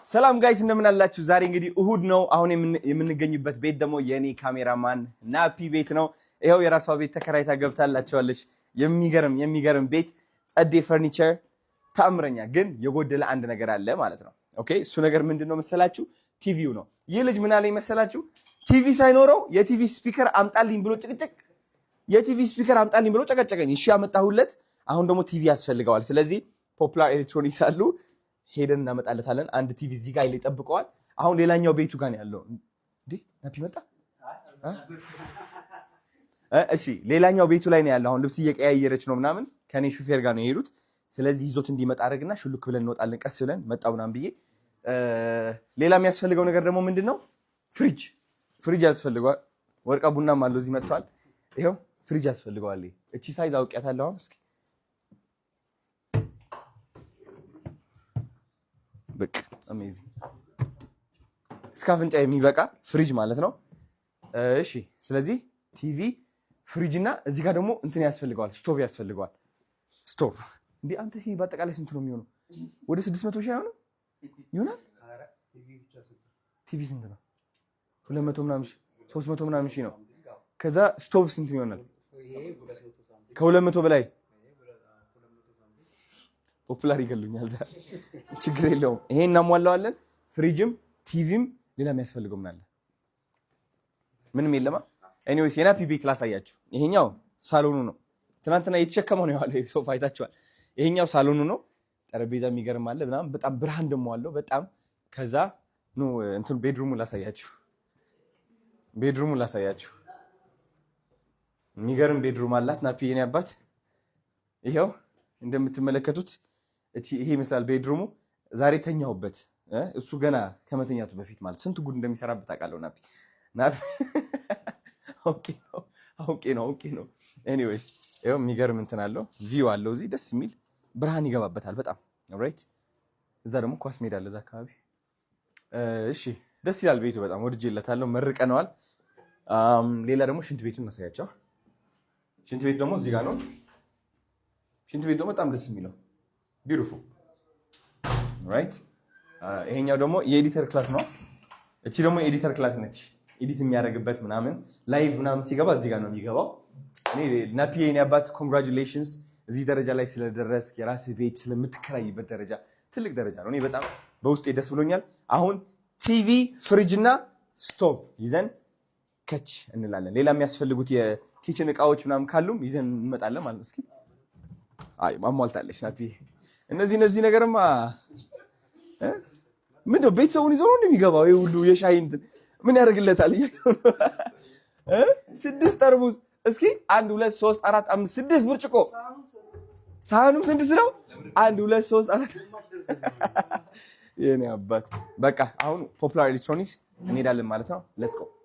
ሰላም ጋይስ እንደምን አላችሁ? ዛሬ እንግዲህ እሁድ ነው። አሁን የምንገኝበት ቤት ደግሞ የኔ ካሜራማን ናፒ ቤት ነው። ይሄው የራሷ ቤት ተከራይታ ገብታላችኋለች። የሚገርም ቤት ጸዴ ፈርኒቸር ታምረኛ። ግን የጎደለ አንድ ነገር አለ ማለት ነው። ኦኬ እሱ ነገር ምንድነው መሰላችሁ? ቲቪው ነው። ይህ ልጅ ምን አለኝ መሰላችሁ? ቲቪ ሳይኖረው የቲቪ ስፒከር አምጣልኝ ብሎ ጭቅጭቅ፣ የቲቪ ስፒከር አምጣልኝ ብሎ ጨቀጨቀኝ። እሺ አመጣሁለት። አሁን ደግሞ ቲቪ ያስፈልገዋል። ስለዚህ ፖፑላር ኤሌክትሮኒክስ አሉ ሄደን እናመጣለታለን። አንድ ቲቪ እዚህ ጋር ይጠብቀዋል። አሁን ሌላኛው ቤቱ ጋር ነው ያለው። እንዴ ናፒ መጣ? እሺ ሌላኛው ቤቱ ላይ ነው ያለው። አሁን ልብስ እየቀያየረች ነው ምናምን። ከኔ ሹፌር ጋር ነው የሄዱት። ስለዚህ ይዞት እንዲመጣ አድርግና ሹልክ ብለን እንወጣለን። ቀስ ብለን መጣው ምናምን ብዬ። ሌላ የሚያስፈልገው ነገር ደግሞ ምንድነው? ፍሪጅ ያስፈልገዋል። ወርቃ ቡናም አለው እዚህ መጥቷል። ይሄው ፍሪጅ ያስፈልገዋል። እቺ ሳይዝ አውቂያታለሁ። አሁን እስኪ በቃ አሜዚንግ እስከ አፍንጫ የሚበቃ ፍሪጅ ማለት ነው። እሺ ስለዚህ ቲቪ፣ ፍሪጅ እና እዚህ ጋር ደግሞ እንትን ያስፈልገዋል፣ ስቶቭ ያስፈልገዋል። ስቶቭ እንዴ አንተ ይሄ በአጠቃላይ ስንት ነው የሚሆነው? ወደ 600 ሺህ አይሆንም? ይሆናል። ቲቪ ስንት ነው? 200 ምናምን ሺህ 300 ምናምን ሺህ ነው። ከዛ ስቶቭ ስንት ይሆናል? ከ200 በላይ። ፖፑላር ይገሉኛል ዛሬ። ችግር የለውም ይሄን እናሟላዋለን። ፍሪጅም ቲቪም ሌላ የሚያስፈልገው ምን አለ? ምንም የለማ። ኤኒዌይስ የናፒ ቤት ላሳያችሁ። ይሄኛው ሳሎኑ ነው። ትናንትና እየተሸከመው ነው ያለው ሶፋ አይታችኋል። ይሄኛው ሳሎኑ ነው። ጠረጴዛ የሚገርም አለ ምናምን፣ በጣም ብርሃን ደግሞ አለው በጣም። ከዛ ኑ እንትን ቤድሩሙ ላሳያችሁ። የሚገርም ቤድሩም አላት ናፒ የኔ አባት። ይሄው እንደምትመለከቱት ይሄ ይመስላል ቤድሩሙ። ዛሬ ተኛውበት እሱ ገና ከመተኛቱ በፊት ማለት ስንት ጉድ እንደሚሰራበት አውቃለሁ ናፒ። ኦኬ ነው። ኤኒዌይስ ይሄው የሚገርም እንትን አለው፣ ቪው አለው እዚህ ደስ የሚል ብርሃን ይገባበታል በጣም ኦልራይት። እዛ ደግሞ ኳስ ሜዳ አለ እዛ አካባቢ። እሺ ደስ ይላል ቤቱ በጣም ወድጄለታለሁ፣ መርቀነዋል። ሌላ ደግሞ ሽንት ቤቱን እናሳያቸው። ሽንት ቤት ደግሞ እዚህ ጋር ነው። ሽንት ቤት ደግሞ በጣም ደስ የሚለው ቢዩቲፉል ራይት። ይሄኛው ደግሞ የኤዲተር ክላስ ነው። እቺ ደግሞ የኤዲተር ክላስ ነች። ኤዲት የሚያደርግበት ምናምን ላይቭ ምናምን ሲገባ እዚህ ጋር ነው የሚገባው። እኔ ናፒ የኔ አባት ኮንግራቹሌሽንስ፣ እዚህ ደረጃ ላይ ስለደረስክ፣ የራስህ ቤት ስለምትከራይበት ደረጃ ትልቅ ደረጃ ነው። እኔ በጣም በውስጤ ደስ ብሎኛል። አሁን ቲቪ፣ ፍሪጅ እና ስቶቭ ይዘን ከች እንላለን። ሌላ የሚያስፈልጉት የኪችን እቃዎች ምናምን ካሉም ይዘን እንመጣለን ማለት ነው። እስኪ አይ ማሟልታለች ናፒ። እነዚህ ነገርማ ምንድነው? ቤተሰቡን ይዞ ነው እንደሚገባው። ይሄ ሁሉ የሻይ እንትን ምን ያደርግለታል? 6 ጠርሙስ እስኪ 1 2 3 4 5 6 ብርጭቆ። ሳህኑም 6 ነው። 1 2 3 4 የኔ አባት። በቃ አሁን ፖፑላር ኤሌክትሮኒክስ እንሄዳለን ማለት ነው። ሌትስ ጎ